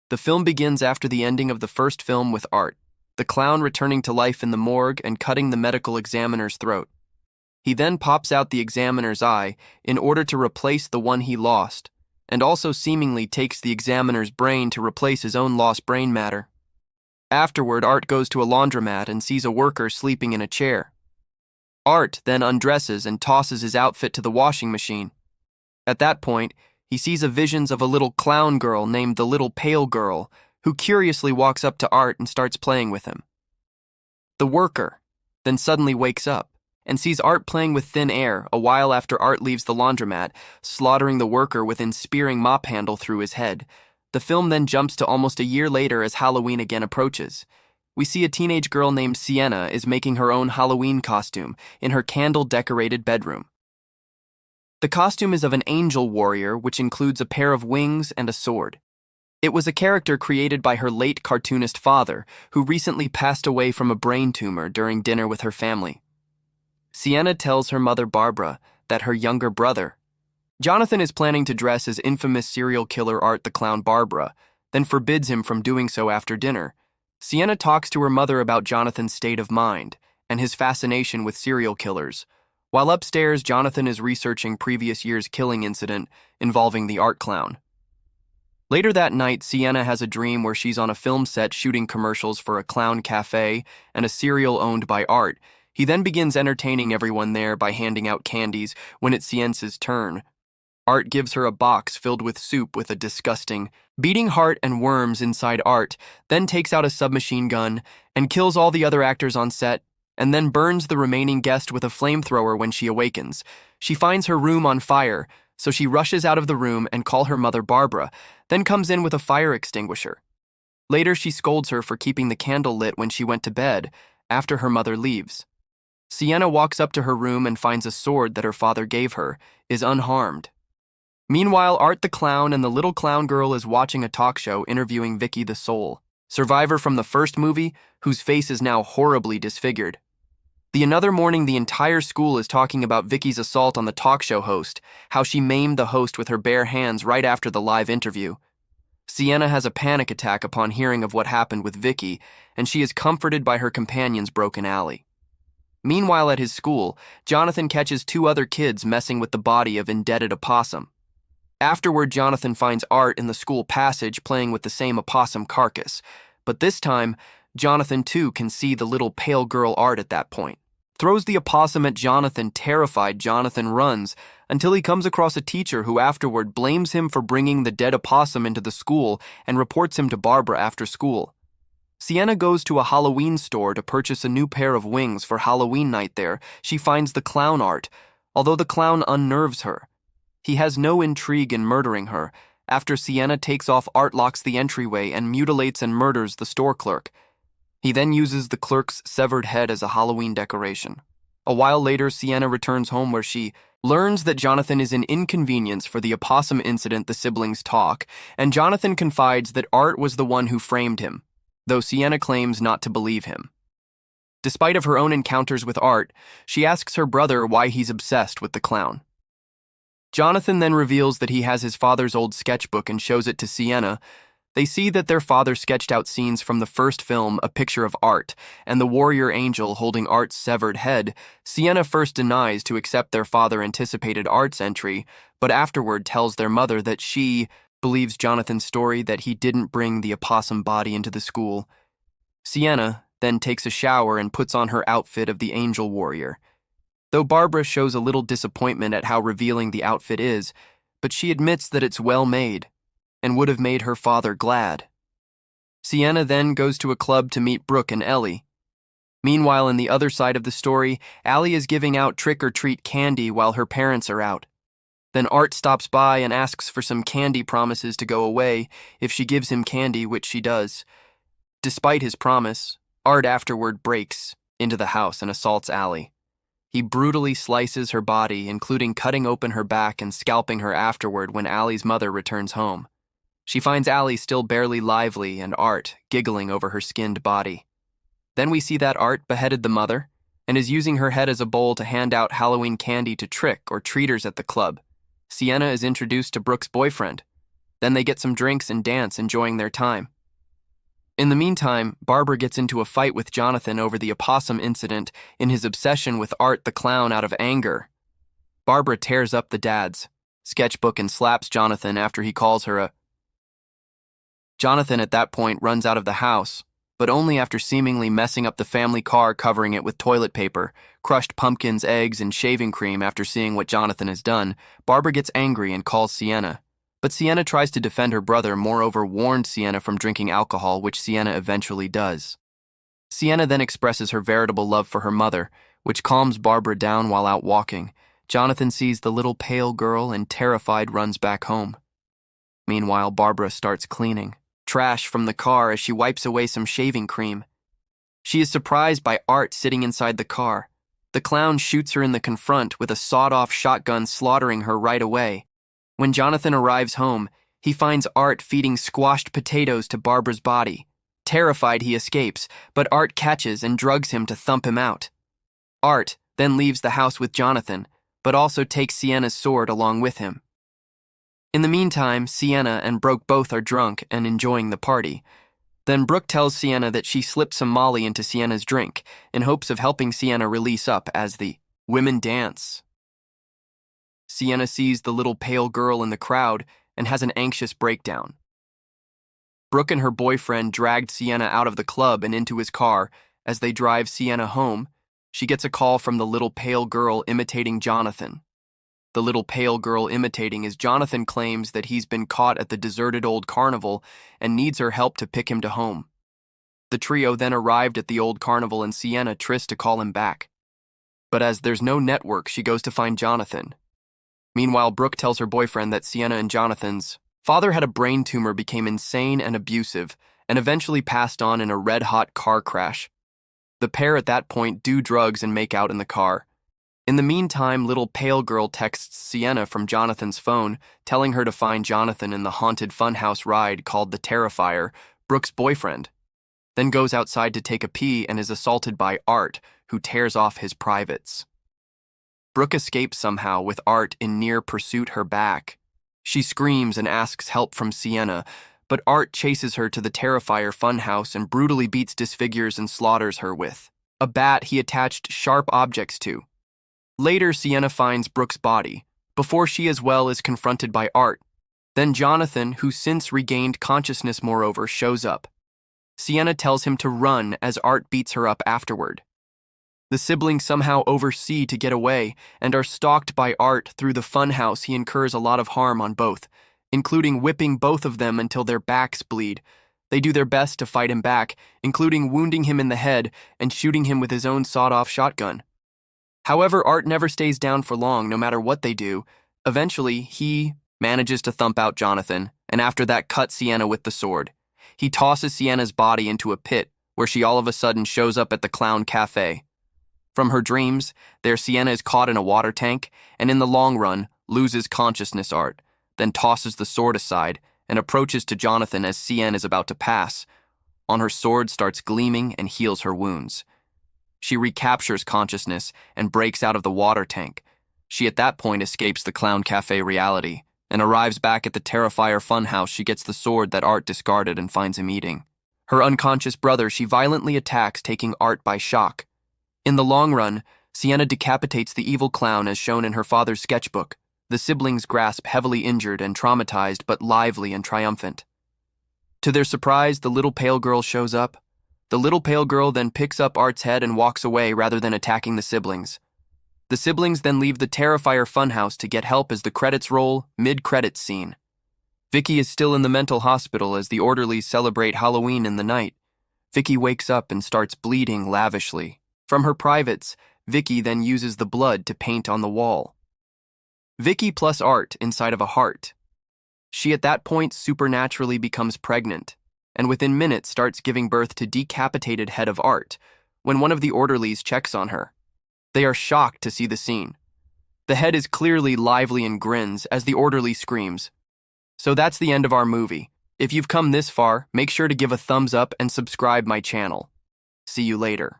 The film begins after the ending of the first film with Art, the clown returning to life in the morgue and cutting the medical examiner's throat. He then pops out the examiner's eye in order to replace the one he lost, and also seemingly takes the examiner's brain to replace his own lost brain matter. Afterward, Art goes to a laundromat and sees a worker sleeping in a chair. Art then undresses and tosses his outfit to the washing machine. At that point, he sees visions of a little clown girl named the Little Pale Girl, who curiously walks up to Art and starts playing with him. The worker then suddenly wakes up and sees Art playing with thin air a while after Art leaves the laundromat, slaughtering the worker with an spearing mop handle through his head. The film then jumps to almost a year later as Halloween again approaches. We see a teenage girl named Sienna is making her own Halloween costume in her candle-decorated bedroom. The costume is of an angel warrior, which includes a pair of wings and a sword. It was a character created by her late cartoonist father, who recently passed away from a brain tumor during dinner with her family. Sienna tells her mother Barbara that her younger brother, Jonathan, is planning to dress as infamous serial killer Art the Clown Barbara, then forbids him from doing so after dinner. Sienna talks to her mother about Jonathan's state of mind and his fascination with serial killers. While upstairs, Jonathan is researching previous year's killing incident involving the Art Clown. Later that night, Sienna has a dream where she's on a film set shooting commercials for a clown cafe and a cereal owned by Art. He then begins entertaining everyone there by handing out candies when it's Sienna's turn. Art gives her a box filled with soup with a disgusting, beating heart and worms inside. Art then takes out a submachine gun and kills all the other actors on set, and then burns the remaining guest with a flamethrower when she awakens. She finds her room on fire, so she rushes out of the room and calls her mother Barbara, then comes in with a fire extinguisher. Later, she scolds her for keeping the candle lit when she went to bed after her mother leaves. Sienna walks up to her room and finds a sword that her father gave her is unharmed. Meanwhile, Art the Clown and the little clown girl is watching a talk show interviewing Vicky the Soul, survivor from the first movie, whose face is now horribly disfigured. Another morning, the entire school is talking about Vicky's assault on the talk show host, how she maimed the host with her bare hands right after the live interview. Sienna has a panic attack upon hearing of what happened with Vicky, and she is comforted by her companion's broken alley. Meanwhile, at his school, Jonathan catches two other kids messing with the body of indebted opossum. Afterward, Jonathan finds Art in the school passage playing with the same opossum carcass, but this time, Jonathan too can see the little pale girl Art at that point. Throws the opossum at Jonathan. Terrified, Jonathan runs until he comes across a teacher who afterward blames him for bringing the dead opossum into the school and reports him to Barbara after school. Sienna goes to a Halloween store to purchase a new pair of wings for Halloween night. There, she finds the clown Art, although the clown unnerves her. He has no intrigue in murdering her. After Sienna takes off, Art locks the entryway and mutilates and murders the store clerk. He then uses the clerk's severed head as a Halloween decoration. A while later, Sienna returns home where she learns that Jonathan is an inconvenience for the opossum incident. The siblings talk, and Jonathan confides that Art was the one who framed him, though Sienna claims not to believe him. Despite of her own encounters with Art, she asks her brother why he's obsessed with the clown. Jonathan then reveals that he has his father's old sketchbook and shows it to Sienna. They see that their father sketched out scenes from the first film, a picture of Art, and the warrior angel holding Art's severed head. Sienna first denies to accept their father anticipated Art's entry, but afterward tells their mother that she believes Jonathan's story that he didn't bring the opossum body into the school. Sienna then takes a shower and puts on her outfit of the angel warrior. Though Barbara shows a little disappointment at how revealing the outfit is, but she admits that it's well made and would have made her father glad. Sienna then goes to a club to meet Brooke and Ellie. Meanwhile, in the other side of the story, Allie is giving out trick-or-treat candy while her parents are out. Then Art stops by and asks for some candy, promises to go away if she gives him candy, which she does. Despite his promise, Art afterward breaks into the house and assaults Allie. He brutally slices her body, including cutting open her back and scalping her afterward when Allie's mother returns home. She finds Allie still barely lively and Art giggling over her skinned body. Then we see that Art beheaded the mother and is using her head as a bowl to hand out Halloween candy to trick or treaters at the club. Sienna is introduced to Brooke's boyfriend. Then they get some drinks and dance, enjoying their time. In the meantime, Barbara gets into a fight with Jonathan over the opossum incident in his obsession with Art the clown out of anger. Barbara tears up the dad's sketchbook and slaps Jonathan after he calls her a... Jonathan at that point runs out of the house, but only after seemingly messing up the family car, covering it with toilet paper, crushed pumpkins, eggs, and shaving cream. After seeing what Jonathan has done, Barbara gets angry and calls Sienna. But Sienna tries to defend her brother, moreover warned Sienna from drinking alcohol, which Sienna eventually does. Sienna then expresses her veritable love for her mother, which calms Barbara down while out walking. Jonathan sees the little pale girl and, terrified, runs back home. Meanwhile, Barbara starts cleaning trash from the car as she wipes away some shaving cream. She is surprised by Art sitting inside the car. The clown shoots her in the confront with a sawed-off shotgun, slaughtering her right away. When Jonathan arrives home, he finds Art feeding squashed potatoes to Barbara's body. Terrified, he escapes, but Art catches and drugs him to thump him out. Art then leaves the house with Jonathan, but also takes Sienna's sword along with him. In the meantime, Sienna and Brooke both are drunk and enjoying the party. Then Brooke tells Sienna that she slipped some Molly into Sienna's drink in hopes of helping Sienna release up as the women dance. Sienna sees the little pale girl in the crowd and has an anxious breakdown. Brooke and her boyfriend dragged Sienna out of the club and into his car. As they drive Sienna home, she gets a call from the little pale girl imitating Jonathan. The little pale girl imitating is Jonathan claims that he's been caught at the deserted old carnival and needs her help to pick him to home. The trio then arrived at the old carnival and Sienna tries to call him back. But as there's no network, she goes to find Jonathan. Meanwhile, Brooke tells her boyfriend that Sienna and Jonathan's father had a brain tumor, became insane and abusive, and eventually passed on in a red-hot car crash. The pair at that point do drugs and make out in the car. In the meantime, little pale girl texts Sienna from Jonathan's phone, telling her to find Jonathan in the haunted funhouse ride called the Terrifier, Brooke's boyfriend. Then goes outside to take a pee and is assaulted by Art, who tears off his privates. Brooke escapes somehow, with Art in near pursuit her back. She screams and asks help from Sienna, but Art chases her to the Terrifier funhouse and brutally beats, disfigures, and slaughters her with a bat he attached sharp objects to. Later, Sienna finds Brooke's body, before she as well is confronted by Art. Then Jonathan, who since regained consciousness moreover, shows up. Sienna tells him to run as Art beats her up afterward. The siblings somehow oversee to get away and are stalked by Art through the funhouse. He incurs a lot of harm on both, including whipping both of them until their backs bleed. They do their best to fight him back, including wounding him in the head and shooting him with his own sawed-off shotgun. However, Art never stays down for long, no matter what they do. Eventually, he manages to thump out Jonathan, and after that cut Sienna with the sword. He tosses Sienna's body into a pit, where she all of a sudden shows up at the Clown Cafe. From her dreams, there Sienna is caught in a water tank, and in the long run, loses consciousness. Art then tosses the sword aside and approaches to Jonathan as Sienna is about to pass. On her sword starts gleaming and heals her wounds. She recaptures consciousness and breaks out of the water tank. She at that point escapes the Clown Cafe reality and arrives back at the Terrifier funhouse. She gets the sword that Art discarded and finds him eating her unconscious brother. She violently attacks, taking Art by shock. In the long run, Sienna decapitates the evil clown as shown in her father's sketchbook. The siblings grasp, heavily injured and traumatized, but lively and triumphant. To their surprise, the little pale girl shows up. The little pale girl then picks up Art's head and walks away rather than attacking the siblings. The siblings then leave the Terrifier funhouse to get help as the credits roll, mid-credits scene. Vicky is still in the mental hospital as the orderlies celebrate Halloween in the night. Vicky wakes up and starts bleeding lavishly. From her privates, Vicky then uses the blood to paint on the wall. Vicky plus Art inside of a heart. She at that point supernaturally becomes pregnant, and within minutes starts giving birth to decapitated head of Art when one of the orderlies checks on her. They are shocked to see the scene. The head is clearly lively and grins as the orderly screams. So that's the end of our movie. If you've come this far, make sure to give a thumbs up and subscribe my channel. See you later.